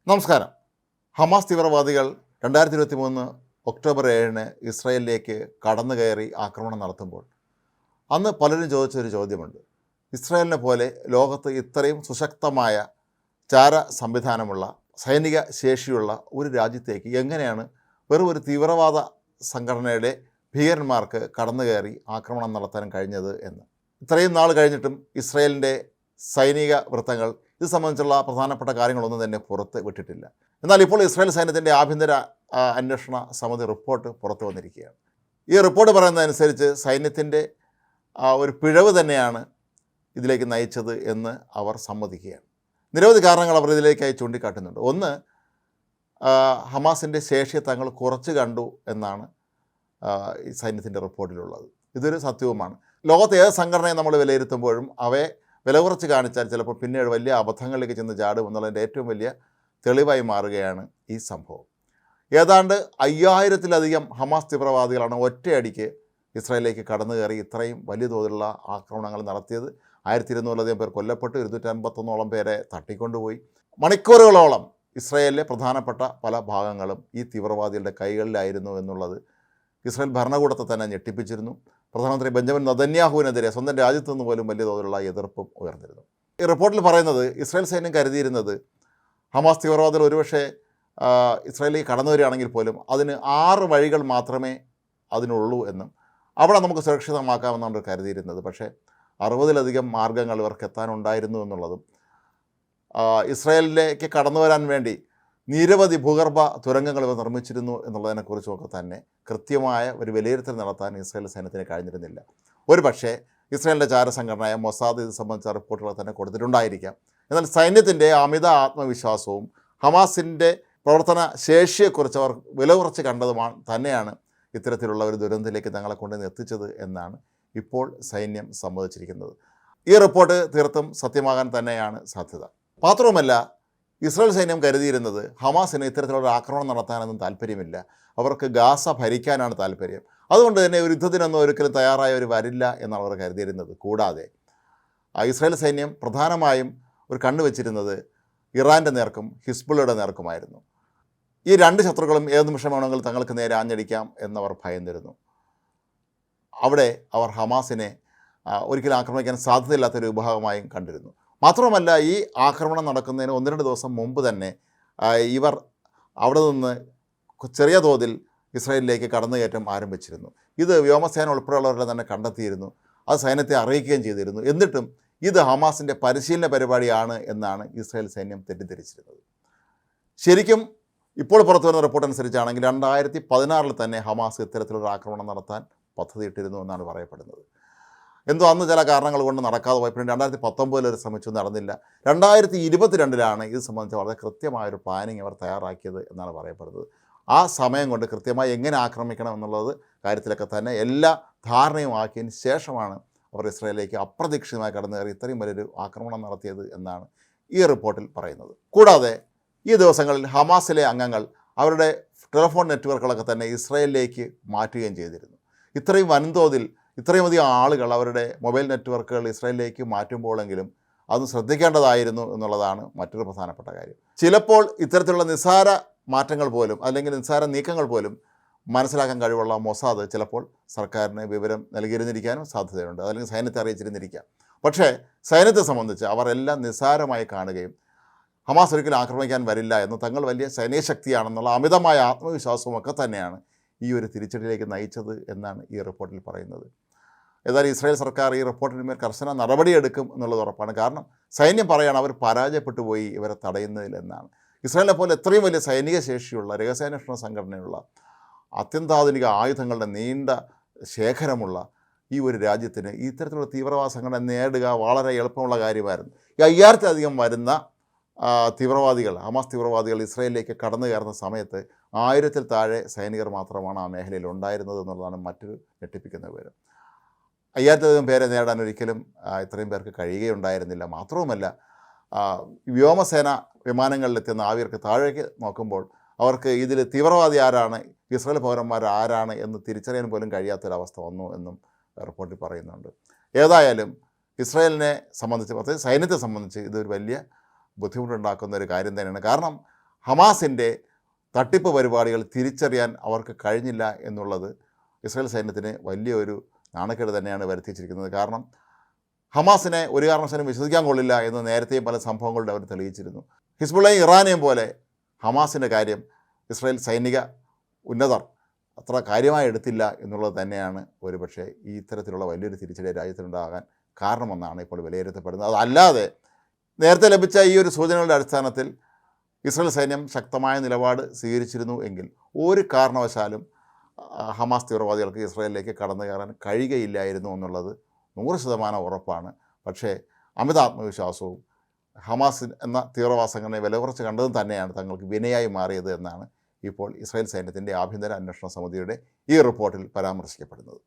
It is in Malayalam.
നമസ്കാരം. ഹമാസ് തീവ്രവാദികൾ 2023 ഒക്ടോബർ 7 ഇസ്രായേലിലേക്ക് കടന്നു കയറി ആക്രമണം നടത്തുമ്പോൾ അന്ന് പലരും ചോദിച്ചൊരു ചോദ്യമുണ്ട്. ഇസ്രായേലിനെ പോലെ ലോകത്ത് ഇത്രയും സുശക്തമായ ചാര സംവിധാനമുള്ള സൈനിക ശേഷിയുള്ള ഒരു രാജ്യത്തേക്ക് എങ്ങനെയാണ് വെറും ഒരു തീവ്രവാദ സംഘടനയുടെ ഭീകരന്മാർക്ക് കടന്നു കയറി ആക്രമണം നടത്താൻ കഴിഞ്ഞത് എന്ന്. ഇത്രയും നാൾ കഴിഞ്ഞിട്ടും ഇസ്രായേലിൻ്റെ സൈനിക വൃത്തങ്ങൾ ഇത് സംബന്ധിച്ചുള്ള പ്രധാനപ്പെട്ട കാര്യങ്ങളൊന്നും തന്നെ പുറത്ത് വിട്ടിട്ടില്ല. എന്നാൽ ഇപ്പോൾ ഇസ്രായേൽ സൈന്യത്തിൻ്റെ ആഭ്യന്തര അന്വേഷണ സമിതി റിപ്പോർട്ട് പുറത്തു വന്നിരിക്കുകയാണ്. ഈ റിപ്പോർട്ട് പറയുന്നതനുസരിച്ച് സൈന്യത്തിൻ്റെ ഒരു പിഴവ് തന്നെയാണ് ഇതിലേക്ക് നയിച്ചത് എന്ന് അവർ സമ്മതിക്കുകയാണ്. നിരവധി കാരണങ്ങൾ അവർ ഇതിലേക്കായി ചൂണ്ടിക്കാട്ടുന്നുണ്ട്. ഒന്ന്, ഹമാസിൻ്റെ ശേഷിയെ തങ്ങൾ കുറച്ച് കണ്ടു എന്നാണ് ഈ സൈന്യത്തിൻ്റെ റിപ്പോർട്ടിലുള്ളത്. ഇതൊരു സത്യവുമാണ്. ലോകത്തെ ഏത് സംഘടനയെ നമ്മൾ വിലയിരുത്തുമ്പോഴും അവയെ വില കുറച്ച് കാണിച്ചാൽ ചിലപ്പോൾ പിന്നീട് വലിയ അബദ്ധങ്ങളിലേക്ക് ചെന്ന് ചാടും എന്നുള്ളതിൻ്റെ ഏറ്റവും വലിയ തെളിവായി മാറുകയാണ് ഈ സംഭവം. ഏതാണ്ട് 5000-ലധികം ഹമാസ് തീവ്രവാദികളാണ് ഒറ്റയടിക്ക് ഇസ്രായേലിലേക്ക് കടന്നു കയറി ഇത്രയും വലിയ തോതിലുള്ള ആക്രമണങ്ങൾ നടത്തിയത്. 1200-ലധികം പേർ കൊല്ലപ്പെട്ടു, 251-ഓളം പേരെ തട്ടിക്കൊണ്ടുപോയി. മണിക്കൂറുകളോളം ഇസ്രായേലിലെ പ്രധാനപ്പെട്ട പല ഭാഗങ്ങളും ഈ തീവ്രവാദികളുടെ കൈകളിലായിരുന്നു എന്നുള്ളത് ഇസ്രായേൽ ഭരണകൂടത്തെ തന്നെ ഞെട്ടിപ്പിച്ചിരുന്നു. പ്രധാനമന്ത്രി ബെഞ്ചമിൻ നെതന്യാഹുവിനെതിരെ സ്വന്തം രാജ്യത്തു നിന്ന് പോലും വലിയ തോതിലുള്ള എതിർപ്പും ഉയർന്നിരുന്നു. ഈ റിപ്പോർട്ടിൽ പറയുന്നത് ഇസ്രായേൽ സൈന്യം കരുതിയിരുന്നത് ഹമാസ് തീവ്രവാദികൾ ഒരുപക്ഷെ ഇസ്രായേലിലേക്ക് കടന്നു വരികയാണെങ്കിൽ പോലും അതിന് 6 വഴികൾ മാത്രമേ അതിനുള്ളൂ എന്നും അവിടെ നമുക്ക് സുരക്ഷിതമാക്കാമെന്നാണ് കരുതിയിരുന്നത്. പക്ഷേ 60-ലധികം മാർഗ്ഗങ്ങൾ ഇവർക്ക് എത്താനുണ്ടായിരുന്നു എന്നുള്ളതും ഇസ്രായേലിലേക്ക് കടന്നു വരാൻ വേണ്ടി നിരവധി ഭൂഗർഭ തുരങ്കങ്ങൾ ഇവർ നിർമ്മിച്ചിരുന്നു എന്നുള്ളതിനെക്കുറിച്ചുമൊക്കെ തന്നെ കൃത്യമായ ഒരു വിലയിരുത്തൽ നടത്താൻ ഇസ്രായേൽ സൈന്യത്തിന് കഴിഞ്ഞിരുന്നില്ല. ഒരു പക്ഷേ ഇസ്രായേലിൻ്റെ ചാരസംഘടനയായ മൊസാദ് ഇത് സംബന്ധിച്ച റിപ്പോർട്ടുകൾ തന്നെ കൊടുത്തിട്ടുണ്ടായിരിക്കാം. എന്നാൽ സൈന്യത്തിൻ്റെ അമിത ആത്മവിശ്വാസവും ഹമാസിൻ്റെ പ്രവർത്തന ശേഷിയെക്കുറിച്ച് അവർ വില കുറച്ച് കണ്ടതുമാണ് തന്നെയാണ് ഇത്തരത്തിലുള്ള ഒരു ദുരന്തത്തിലേക്ക് തങ്ങളെ കൊണ്ടുവന്ന് എത്തിച്ചത് എന്നാണ് ഇപ്പോൾ സൈന്യം സമ്മതിച്ചിരിക്കുന്നത്. ഈ റിപ്പോർട്ട് തീർത്തും സത്യമാകാൻ തന്നെയാണ് സാധ്യത. മാത്രവുമല്ല, ഇസ്രായേൽ സൈന്യം കരുതിയിരുന്നത് ഹമാസിന് ഇത്തരത്തിലുള്ള ആക്രമണം നടത്താനൊന്നും താല്പര്യമില്ല, അവർക്ക് ഗാസ ഭരിക്കാനാണ് താല്പര്യം. അതുകൊണ്ട് തന്നെ ഒരു യുദ്ധത്തിനൊന്നും ഒരിക്കലും തയ്യാറായവർ വരില്ല എന്നാണ് അവർ കരുതിയിരുന്നത്. കൂടാതെ ഇസ്രായേൽ സൈന്യം പ്രധാനമായും ഒരു കണ്ണുവെച്ചിരുന്നത് ഇറാൻ്റെ നേർക്കും ഹിസ്ബുള്ളയുടെ നേർക്കുമായിരുന്നു. ഈ 2 ശത്രുക്കളും ഏത് നിമിഷം വേണമെങ്കിലും തങ്ങൾക്ക് നേരെ ആഞ്ഞടിക്കാം എന്നവർ ഭയന്നിരുന്നു. അവിടെ അവർ ഹമാസിനെ ഒരിക്കലും ആക്രമിക്കാൻ സാധ്യതയില്ലാത്തൊരു വിഭാഗമായും കണ്ടിരുന്നു. മാത്രമല്ല, ഈ ആക്രമണം നടക്കുന്നതിന് 1-2 ദിവസം മുമ്പ് തന്നെ ഇവർ അവിടെ നിന്ന് ചെറിയ തോതിൽ ഇസ്രായേലിലേക്ക് കടന്നുകയറ്റം ആരംഭിച്ചിരുന്നു. ഇത് വ്യോമസേന ഉൾപ്പെടെയുള്ളവരുടെ തന്നെ കണ്ടെത്തിയിരുന്നു. അത് സൈന്യത്തെ അറിയിക്കുകയും ചെയ്തിരുന്നു. എന്നിട്ടും ഇത് ഹമാസിൻ്റെ പരിശീലന പരിപാടിയാണ് എന്നാണ് ഇസ്രായേൽ സൈന്യം തെറ്റിദ്ധരിച്ചിരുന്നത്. ശരിക്കും ഇപ്പോൾ പുറത്തു വരുന്ന റിപ്പോർട്ട് അനുസരിച്ചാണെങ്കിൽ 2016 തന്നെ ഹമാസ് ഇത്തരത്തിലൊരു ആക്രമണം നടത്താൻ പദ്ധതിയിട്ടിരുന്നു എന്നാണ് പറയപ്പെടുന്നത്. എന്തോ അന്ന് ചില കാരണങ്ങൾ കൊണ്ട് നടക്കാതെ പോയപ്പോൾ 2019 ശ്രമിച്ചു, നടന്നില്ല. 2022 ഇത് സംബന്ധിച്ച് വളരെ കൃത്യമായൊരു പ്ലാനിങ് അവർ തയ്യാറാക്കിയത് എന്നാണ് പറയപ്പെടുന്നത്. ആ സമയം കൊണ്ട് കൃത്യമായി എങ്ങനെ ആക്രമിക്കണം എന്നുള്ളത് കാര്യത്തിലൊക്കെ തന്നെ എല്ലാ ധാരണയും ആക്കിയതിന് ശേഷമാണ് അവർ ഇസ്രായേലിലേക്ക് അപ്രതീക്ഷിതമായി കടന്നു കയറി ഇത്രയും വലിയൊരു ആക്രമണം നടത്തിയത് എന്നാണ് ഈ റിപ്പോർട്ടിൽ പറയുന്നത്. കൂടാതെ ഈ ദിവസങ്ങളിൽ ഹമാസിലെ അംഗങ്ങൾ അവരുടെ ടെലിഫോൺ നെറ്റ്വർക്കുകളൊക്കെ തന്നെ ഇസ്രായേലിലേക്ക് മാറ്റുകയും ചെയ്തിരുന്നു. ഇത്രയും വൻതോതിൽ ഇത്രയും അധികം ആളുകൾ അവരുടെ മൊബൈൽ നെറ്റ്വർക്കുകൾ ഇസ്രായേലിലേക്ക് മാറ്റുമ്പോഴെങ്കിലും അത് ശ്രദ്ധിക്കേണ്ടതായിരുന്നു എന്നുള്ളതാണ് മറ്റൊരു പ്രധാനപ്പെട്ട കാര്യം. ചിലപ്പോൾ ഇത്തരത്തിലുള്ള നിസ്സാര മാറ്റങ്ങൾ പോലും അല്ലെങ്കിൽ നിസ്സാര നീക്കങ്ങൾ പോലും മനസ്സിലാക്കാൻ കഴിവുള്ള മൊസാദ് ചിലപ്പോൾ സർക്കാരിന് വിവരം നൽകിയിരുന്നിരിക്കാനും സാധ്യതയുണ്ട്, അല്ലെങ്കിൽ സൈന്യത്തെ അറിയിച്ചിരുന്നിരിക്കാം. പക്ഷേ സൈന്യത്തെ സംബന്ധിച്ച് അവർ എല്ലാം നിസ്സാരമായി കാണുകയും ഹമാസ് ഒരിക്കലും ആക്രമിക്കാൻ വരില്ല എന്ന് തങ്ങൾ വലിയ സൈനിക ശക്തിയാണെന്നുള്ള അമിതമായ ആത്മവിശ്വാസവും ഒക്കെ തന്നെയാണ് ഈ ഒരു തിരിച്ചടിയിലേക്ക് നയിച്ചത് എന്നാണ് ഈ റിപ്പോർട്ടിൽ പറയുന്നത്. ഏതായാലും ഇസ്രായേൽ സർക്കാർ ഈ റിപ്പോർട്ടിന്മേൽ കർശന നടപടിയെടുക്കും എന്നുള്ളത് ഉറപ്പാണ്. കാരണം സൈന്യം പറയുകയാണ് അവർ പരാജയപ്പെട്ടു പോയി ഇവരെ തടയുന്നതിൽ എന്നാണ്. ഇസ്രായേലിനെ പോലെ എത്രയും വലിയ സൈനിക ശേഷിയുള്ള രഹസ്യാന്വേഷണ സംഘടനയുള്ള അത്യന്താധുനിക ആയുധങ്ങളുടെ നീണ്ട ശേഖരമുള്ള ഈ ഒരു രാജ്യത്തിന് ഇത്തരത്തിലുള്ള തീവ്രവാദ സംഘടന നേടുക വളരെ എളുപ്പമുള്ള കാര്യമായിരുന്നു. ഈ 5000-ലധികം വരുന്ന തീവ്രവാദികൾ, ഹമാസ് തീവ്രവാദികൾ ഇസ്രായേലിലേക്ക് കടന്നു കയറുന്ന സമയത്ത് 1000-ൽ താഴെ സൈനികർ മാത്രമാണ് ആ മേഖലയിൽ ഉണ്ടായിരുന്നത് എന്നുള്ളതാണ് മറ്റൊരു ഞെട്ടിപ്പിക്കുന്ന വിവരം. 5000-ലധികം പേരെ നേടാൻ ഒരിക്കലും ഇത്രയും പേർക്ക് കഴിയുകയുണ്ടായിരുന്നില്ല. മാത്രവുമല്ല, വ്യോമസേന വിമാനങ്ങളിലെത്തുന്ന ആവിയർക്ക് താഴേക്ക് നോക്കുമ്പോൾ അവർക്ക് ഇതിൽ തീവ്രവാദി ആരാണ്, ഇസ്രായേൽ പൗരന്മാർ ആരാണ് എന്ന് തിരിച്ചറിയാൻ പോലും കഴിയാത്തൊരവസ്ഥ വന്നു എന്നും റിപ്പോർട്ടിൽ പറയുന്നുണ്ട്. ഏതായാലും ഇസ്രായേലിനെ സംബന്ധിച്ച്, പ്രത്യേകിച്ച് സൈന്യത്തെ സംബന്ധിച്ച് ഇതൊരു വലിയ ബുദ്ധിമുട്ടുണ്ടാക്കുന്ന ഒരു കാര്യം തന്നെയാണ്. കാരണം ഹമാസിൻ്റെ തട്ടിപ്പ് പരിപാടികൾ തിരിച്ചറിയാൻ അവർക്ക് കഴിഞ്ഞില്ല എന്നുള്ളത് ഇസ്രായേൽ സൈന്യത്തിന് വലിയൊരു നാണക്കേട് തന്നെയാണ് വരുത്തിച്ചിരിക്കുന്നത്. കാരണം ഹമാസിനെ ഒരു കാരണവശാലും വിശ്വസിക്കാൻ കൊള്ളില്ല എന്ന് നേരത്തെയും പല സംഭവങ്ങളുടെ അവർ തെളിയിച്ചിരുന്നു. ഹിസ്ബുള്ളയും ഇറാനെയും പോലെ ഹമാസിൻ്റെ കാര്യം ഇസ്രായേൽ സൈനിക ഉന്നതർ അത്ര കാര്യമായി എടുത്തില്ല എന്നുള്ളത് തന്നെയാണ് ഒരുപക്ഷെ ഈ ഇത്തരത്തിലുള്ള വലിയൊരു തിരിച്ചടി രാജ്യത്തിനുണ്ടാകാൻ കാരണമെന്നാണ് ഇപ്പോൾ വിലയിരുത്തപ്പെടുന്നത്. അതല്ലാതെ നേരത്തെ ലഭിച്ച ഈ ഒരു സൂചനകളുടെ അടിസ്ഥാനത്തിൽ ഇസ്രായേൽ സൈന്യം ശക്തമായ നിലപാട് സ്വീകരിച്ചിരുന്നു എങ്കിൽ ഒരു കാരണവശാലും ഹമാസ് തീവ്രവാദികൾക്ക് ഇസ്രായേലിലേക്ക് കടന്നു കയറാൻ കഴിയുകയില്ലായിരുന്നു എന്നുള്ളത് 100% ഉറപ്പാണ്. പക്ഷേ അമിത ആത്മവിശ്വാസവും ഹമാസ് എന്ന തീവ്രവാദ സംഘടനയെ വില കുറച്ച് കണ്ടതും തന്നെയാണ് തങ്ങൾക്ക് വിനയായി മാറിയത് എന്നാണ് ഇപ്പോൾ ഇസ്രായേൽ സൈന്യത്തിൻ്റെ ആഭ്യന്തര അന്വേഷണ സമിതിയുടെ ഈ റിപ്പോർട്ടിൽ പരാമർശിക്കപ്പെടുന്നത്.